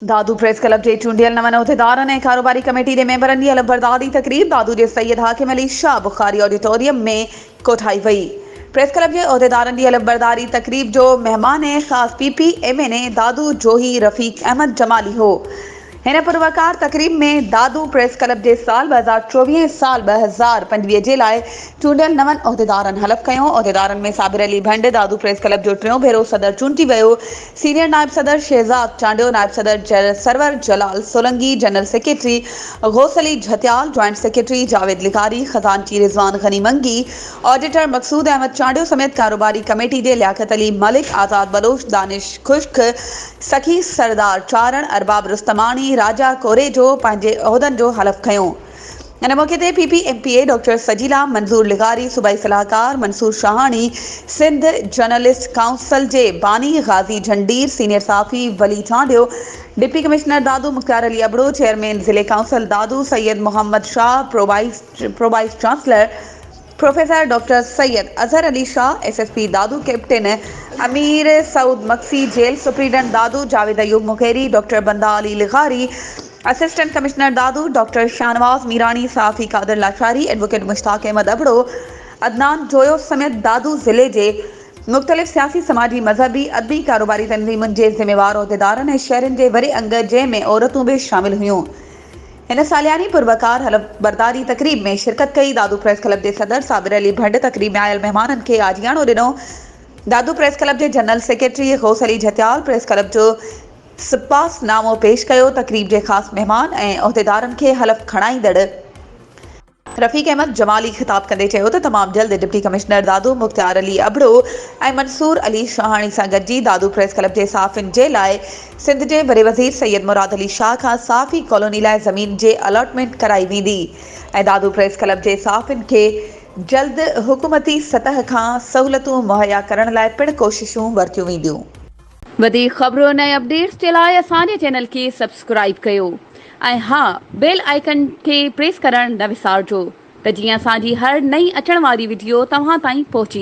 दादू press club के चूंडियल नवन उहिदेदारनि ऐं कारोबारी कमेटी के मेंबरनि जी अलबरदारी तकरीब दादू के सैयद हाकिम अली शाह बुखारी ऑडिटोरियम में कोठाई वई। प्रेस क्लब के उहिदेदारनि जी अलबरदारी तकरीब जो मेहमान खास PPMA ने दादू जोही रफीक अहमद जमाली हो। हिन पुरवकार तकरीब में दादू प्रेस क्लब के साल 2024 साल 2025 जे लाइ चूंडियल नवन उहिदेदारनि हलफ़ कयो। उहिदेदारनि में साबिर अली भंड दादू प्रेस क्लब जो टियों भेरो सदर चूंटी वियो। सीनियर नायब सदर शहजाद चांडियो, नायब सदर Sarwar Jalal Solangi, general secretary Ghaus Ali Jhatyal, joint secretary Javed लिकारी, खजानची रिजवान गनी मंगी, ऑडिटर मकसूद अहमद चांडियो समेत कारोबारी कमेटी के लियाकत अली मलिक, आज़ाद बलोच, दानिश खुश्क, सखी सरदार चारण, अरबाब रुस्तमानी, राजा कोरेजो पंहिंजे उहिदनि जो हलफ़ खयो। इन मौके ते PPMPA डॉक्टर सजीला, मंजूर लिगारी, सूबाई सलाहकार मंसूर शाहानी, सिंध जर्नलिस्ट काउंसिल के बानी गाजी झंडीर, सीनियर साफ़ी Wali Chandio, deputy commissioner Dadu Mukhtar Ali Abro, chairman ज़िले council Dadu Syed Mohammad Shah, pro vice chancellor professor doctor Syed Azhar Ali Shah, SSP Dadu captain Amir Saud Maksi, jail superintendent Dadu Javed Ayub Mukheri, doctor Banda Ali लिगारी, assistant commissioner Dadu doctor Shahnawaz Mirani, साफ़ी कादर लाशारी, एडवोकेट मुश्ताक अहमद अबड़ो, अदनान जोयो समेत दादू ज़िले के मुख्तलिफ सियासी, समाजी, मजहबी, अदबी, कारोबारी तंजीमुनि के ज़िम्मेवार उहिदेदारनि ऐं शहरनि के वरे अंग जंहिंमें औरतूं भी शामिल हुयूं। इन सालियानी पुरवकार हलफ़बरदारी तकरीब में शिरकत कई। दादू प्रेस क्लब के सदर साबिर अली भंड तकरीब में आयल मेहमाननि खे आजियाणो ॾिनो। दादू प्रेस क्लब के general secretary Ghaus Ali Jhatyal press club जो सिपास नामो पेश कयो। तकरीब के खास मेहमान ऐं उहिदेदारनि खे हलफ़ खणाईंदड़ रफ़ीक अहमद जमाली खिताब कंदे चयो त तमामु जल्द डिप्टी कमिश्नर दादू मुख्तार अली अबड़ो ऐं मंसूर अली शाहानी सां गॾिजी दादू प्रेस क्लब के साफ़िन जे लाइ सिंध के वरे वज़ीर सैयद मुराद अली शाह खां साफ़ी कॉलोनी लाइ ज़मीन जे अलॉटमेंट कराई वेंदी ऐं दादू प्रेस क्लब के साफ़िन खे जल्द हुकूमती सतह खां सहूलतूं मुहैया करण लाइ पिण कोशिशूं वरतियूं वेंदियूं। वधीक ख़बरुनि ऐं अपडेट्स के लाइ असांजे चैनल के सब्सक्राइब कयो ऐं हाँ, बेल आइकन के प्रेस करण न विसारिजो त जीअं असांजी हर नई अचण वारी वीडियो तव्हां ताईं पहुची